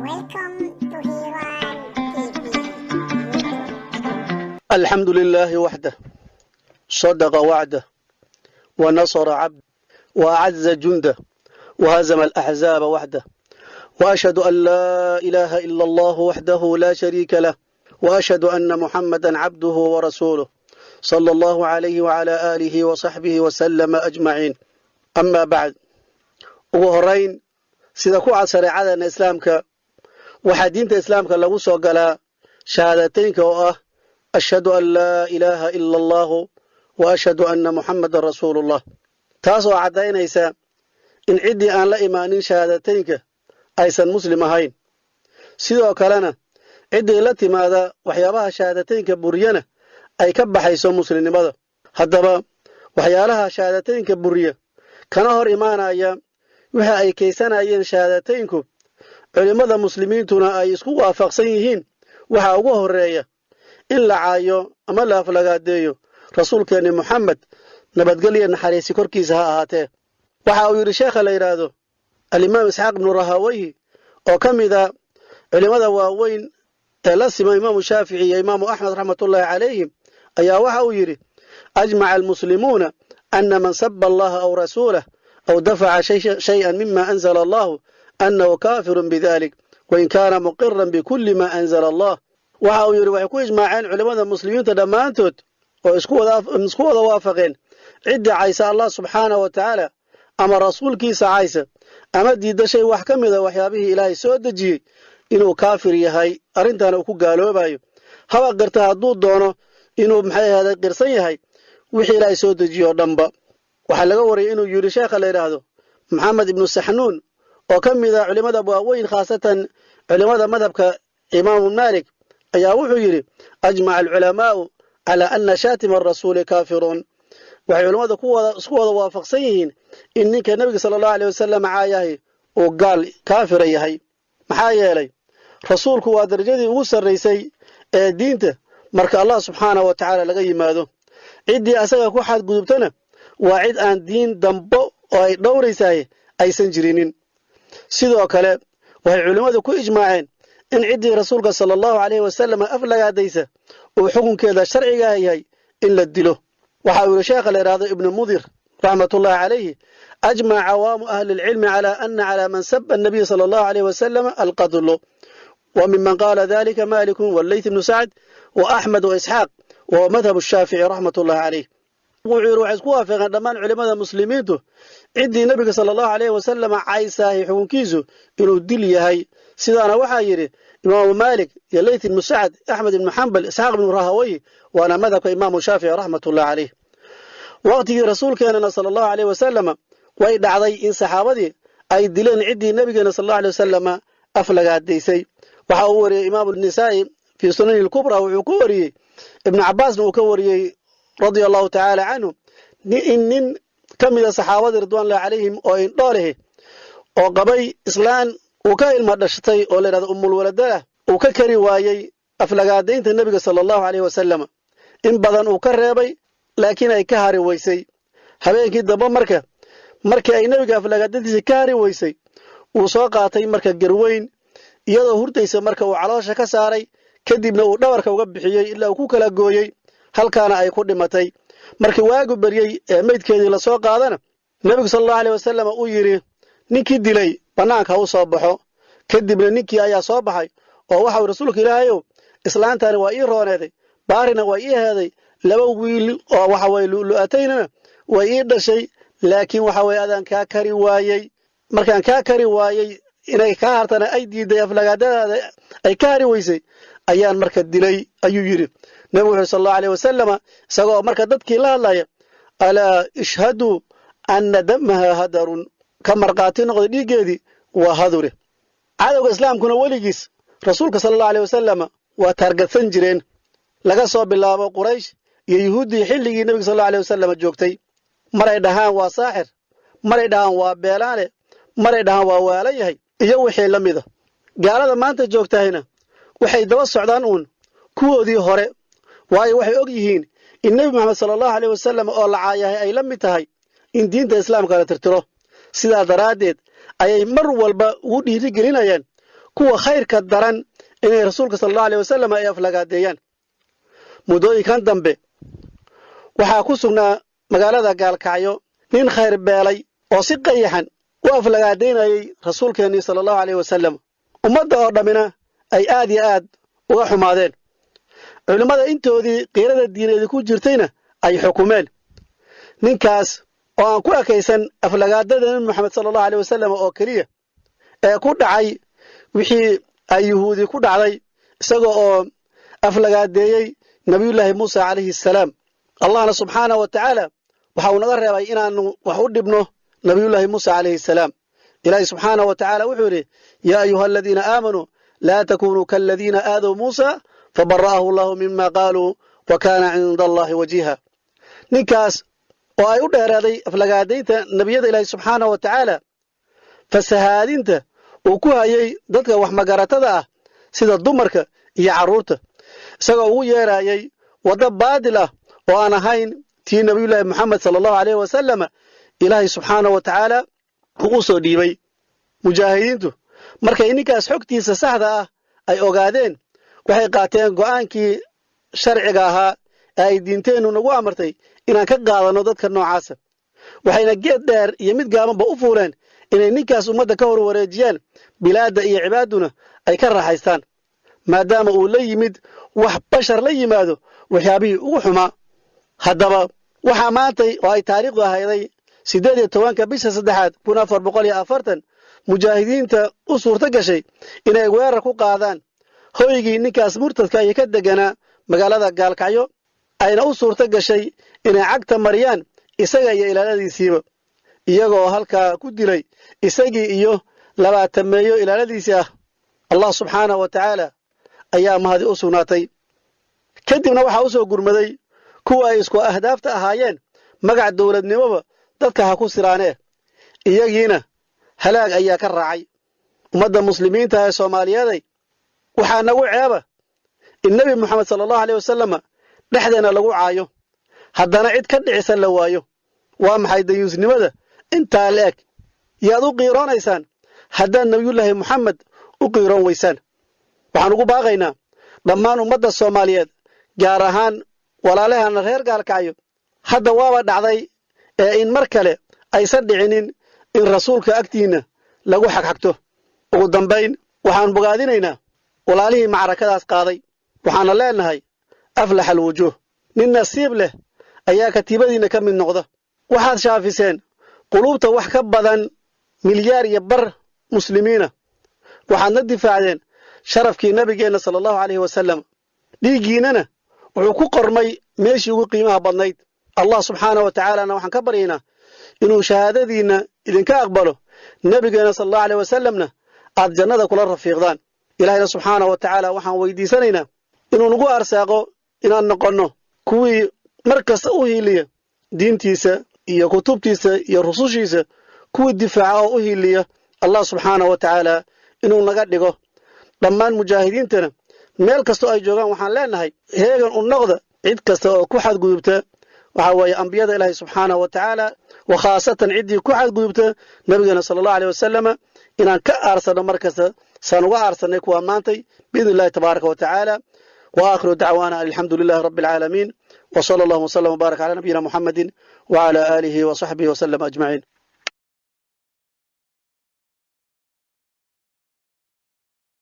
Welcome to Hiran TV. الحمد لله وحده صدق وعده ونصر عبده وأعز جنده وهزم الأحزاب وحده وأشهد أن لا إله إلا الله وحده لا شريك له وأشهد أن محمدا عبده ورسوله صلى الله عليه وعلى آله وصحبه وسلم أجمعين أما بعد وهرين sida ku cad shareecadana islaamka waxa diinta islaamka lagu soo galaa shahaadateynka oo ah ashhadu an laa ilaaha illa allah wa ashhadu anna muhammadar rasuulullah taasoo cadaynaysa in cidii aan la imaanin shahaadateynka aysan muslim ahayn sidoo kalena cidii la timaada waxyaabaha shahaadateynka buriyana ay ka baxayso muslimnimada haddaba waxyaalaha shahaadateynka buriya kana hor imaanaya waxa ay kaysanayeen shahaadateynku culimada muslimiintuna ay isku waafaqsan yihiin waxa ugu horeeya in la caayo ama la aflagaadeeyo rasuulkeena Muhammad nabadgelyo naxariisi korkiisa ha ahaatee waxa uu yiri sheekha la yiraahdo al-Imam Ishaq ibn Rahawayhi oo kamida culimada waaweyn ee la simay Imam Shafi'i iyo Imam Ahmad rahmatullahi alayhim ayaa waxa uu yiri ajma'a al-muslimuna anna man sabba Allah aw rasulahu أو دفع شيئا مما أنزل الله أنه كافر بذلك وإن كان مقرا بكل ما أنزل الله وحاو يري وحكو إجماعين علماء المسلمين تدمانتوت وإسكوا وافقين عدة عيسى الله سبحانه وتعالى أما رسول كيسى عيسى أما ديدا شيء وحكم إذا وحيابه إلهي سود جي إنه كافر يهي أرنتانا وكو قالوا بايو هوا قرتها الضوء دونه إنه محي هذا قرصي يهي وحي إلهي سود جي ودنبا waxaa laga wariyay inuu yiri sheekha la yiraahdo Muhammad ibn Sahnuun oo kamida culimada waaweyn khaasatan culimada madhabka Imam Malik ayaa wuxuu yiri ajma'a al-ulama ala anna shatim ar-rasul kafirun waxay culimada isku wada waafaqsan yihiin in ninka nabiga sallallahu alayhi wasallam aayahay oo gaal kaafir yahay maxaa yeelay rasuulku waa darajadii ugu sareysay ee diinta marka Allah subhanahu wa ta'ala laga yimaado cidii asaga ku xad gudubtana waa cid aan diin dambo oo ay dhowraysaay aysan jirinin sidoo kale waxay culimadu ku ijmaaceen in cidii rasuulka sallallahu alayhi wasallam aflagaadaysa oo xukunkeeda sharciga yahay in la dilo waxa uu sheekh la yiraahdo ibn mudir rahmatullahi alayhi ajma' awam ahli al-ilm ala anna ala man sabba an-nabiy sallallahu alayhi wasallam al-qatl wa mimman qala dhalika malik wal layth ibn sa'd wa ahmad wa ishaq wa madhhab ash-shafi'i rahmatullahi alayhi wuxuu wax isku waafaqan dhamaan culimada muslimiintu cidii nabiga sallallahu alayhi wasallam caysaahi xukunkiisu inuu dil yahay sidaana waxa yiri Imam Malik iyo Layth ibn Sa'd Ahmad ibn Hanbal Ishaq ibn Rahawayh waana madhabka Imam Shafi'i rahmatullahi alayhi waqtigii rasuulkeena sallallahu alayhi wasallam way dhacday in saxaabadii ay dileen cidii nabiga sallallahu alayhi wasallam aflagaadeysay waxa uu wariyay Imam an-Nasa'i fi Sunan al-Kubra wuxuu ku wariyay Ibn Abbas uu ka wariyay رضي الله تعالى عنه إن كمل صحابة رضوان الله عليهم وإن دوله وقبي إسلام وكايل مدشتي أولاد أم الولدة وككري وايي أفلقادين النبي صلى الله عليه وسلم إن بدن وكربي لكن أي كهري ويسي هبين كده مركة أي نبي أفلقادين كهري ويسي وساقاتي مركة جروين يلا هرتيس مركة وعلاش كساري كدبنا ودورك وقبحيي إلا وكوكلا جويي halkaana ay ku dhimatay markii waagu bariyay meedkeedii la soo qaadana nabiga sallallahu alayhi wasallam uu yiri ninkii dilay banaanka uu soo baxo kadibna ninkii ayaa soo baxay oo waxa uu rasuulku ilaahayo islaantani waa ii rooneeday baarina waa ii heeday laba wiil oo waxa way lu'ataynana way ii dhashay laakiin waxa way adan ka kari waayay markaan ka kari waayay inay ka hartana ay diiday aflagaadada ay ka hari weysay ayaan marka dilay ayuu yiri nabiga sallallahu alayhi wasallam isagoo marka dadkii la hadlaya ala ishhadu anna damaha hadarun kamarqaati noqday dhiigeedii waa hadure cadawga islaamkuna waligiis rasuulka sallallahu alayhi wasallam waa targadsan jireen laga soo bilaabo quraysh iyo yahuudi xilligii nabiga sallallahu alayhi wasallam joogtay maray dhahaan waa saaxir maray dhahaan waa beelaale maray dhahaan waa waalayahay iyo wixii lamida gaalada maanta joogtayna waxay daba socdaan kuwoodii hore waayo waxay og yihiin in nabi maxamed sallallahu alayhi wasallam oo la caayahay ay la mid tahay in diinta islaamka la tirtiro sidaa daraadeed ayay mar walba ugu dhiiri gelinayaan kuwa khayrka daran inay rasuulka sallallahu alayhi wasallam ay aflagaadeeyaan mudooyinkan dambe waxaa ku sugnaa magaalada gaalkacyo nin khayr beelay oo si qayaxan u aflagaadeynayay rasuulkeenii sallallahu alayhi wasallam ummadda oo dhammina ay aad iyo aad uga xumaadeen culimmada intoodii qiirada diineed ku jirtayna ay xukumeen ninkaas oo aan ku ekaysan aflagaadada nabi maxamed sallallahu alayhi wasallam oo kaliya ee ku dhacay wixii ay yahuudi ku dhacday isaga oo aflagaadeeyay nabiyullaahi muusa calayhi salaam allahna subxaanahu wa tacaala waxa uu naga reebay inaanu wax u dhibno nabiyullaahi muusa calayhi salaam ilaahi subxaanahu wa tacaala wuxuu yidhi yaa ayuha aladiina aamanuu laa takunuu kaaladiina aadow muusa fabara'ahu allahu mima qaaluu wa kaana cinda allahi wajiiha ninkaas oo ay u dheeraaday aflagaadaynta nebiyada ilaahi subxaanahu wa tacaala fasahaadinta uu ku hayay dadka wax magaratada ah sida dumarka iyo carruurta isagoo ugu yeerayay waddo baadil ah oo aan ahayn tii nabiyullaahi moxamed sala allahu alayhi wasallam ilaahay subxaanahu wa tacaala uu u soo dhiibay mujaahidiintu markay ninkaas xogtiisa saxda ah ay ogaadeen waxay qaateen go'aankii sharciga ahaa ee ay diinteennu nagu amartay inaan ka qaadanno dadka noocaasa waxayna geed dheer iyo mid gaabanba u fuuleen inay ninkaas ummadda ka hor wareejiyaan bilaadda iyo cibaaduna ay ka raaxaystaan maadaama uu la yimid wax bashar la yimaado waxyaabihii ugu xumaa haddaba waxaa maantay oo ay taariikhdu ahayday 18 bisha 3 1440 mujaahidiinta u suurto gashay inay weerar ku qaadaan hoygii ninkaas murtadka ay ka deganaa magaalada gaalkacyo ayna u suurto gashay inay cagta mariyaan isaga iyo ilaaladiisiiba iyagoo halkaa ku dilay isagii iyo 20 meeyo ilaaladiisii ah allah subxaanahu wa tacaala ayaa mahadi u sugnaatay kadibna waxaa u soo gurmaday kuwa ay isku ahdaafta ahaayeen magac dowladnimoba dadka ha ku siraanee iyagiina halaag ayaa ka raacay ummadda muslimiinta ee soomaaliyeeday waxaa nagu ceeba in nebi moxamed sala allahu alayh wasallam dhexdeena lagu caayo haddana cid ka dhicisan la waayo waa maxay dayuusnimada intaa la eg yaad u qiiroonaysaan haddaad nebiyullaahi moxamed u qiiroon weysaan waxaan ugu baaqaynaa dhammaan ummadda soomaaliyeed gaar ahaan walaalahana reer gaalkacyo hadda waaba dhacday ee in mar kale aysan dhicinin in rasuulka agtiinna lagu xagxagto ugu dambayn waxaan bogaadinaynaa walaalihii macrakadaas qaaday waxaana leenahay aflax alwujuuh nin nasiib leh ayaa katiibadiinna ka mid noqda waxaad shaafiseen quluubta wax ka badan milyaar iyo bar muslimiina waxaadna difaacdeen sharafkii nabigeenna sala allahu calayhi wasallam dhiiggiinnana wuxuu ku qormay meeshii ugu qiimaha badnayd allah subxaanahu wa tacaalana waxaan ka baryaynaa inuu shahaadadiinna idinka aqbalo nebigeenna sala allahu alayh wasalamna aad jannada kula rafiiqdaan ilaahayna subxaanahu wa tacaala waxaan weydiisanaynaa inuu nagu arsaaqo inaan noqonno kuwii mar kasta u hiiliya diintiisa iyo kutubtiisa iyo rusushiisa kuwii difaaca oo u hiiliya allah subxaanahu wa tacaala inuu naga dhigo dhammaan mujaahidiintana meel kastoo ay joogaan waxaan leenahay heegan u noqda cid kasta oo ku xadgudubta waxa weeye ambiyada ilaahay subxaanahu wa tacaala wa khaasatan ciddii ku xadgudubta nabigeena sala allahu alayh wasalama inaan ka aarsanno mar kasta saan uga aarsanay kuwa maantay biidni illahi tabaaraka wa tacaala wa aakhiru dacwaana alxamdu lilahi rabbi alcaalamiin wa sala allahu wasallam wabaarak calaa nabiyina muxamedin wacala aalihi wa saxbihi wasallam ajmaciin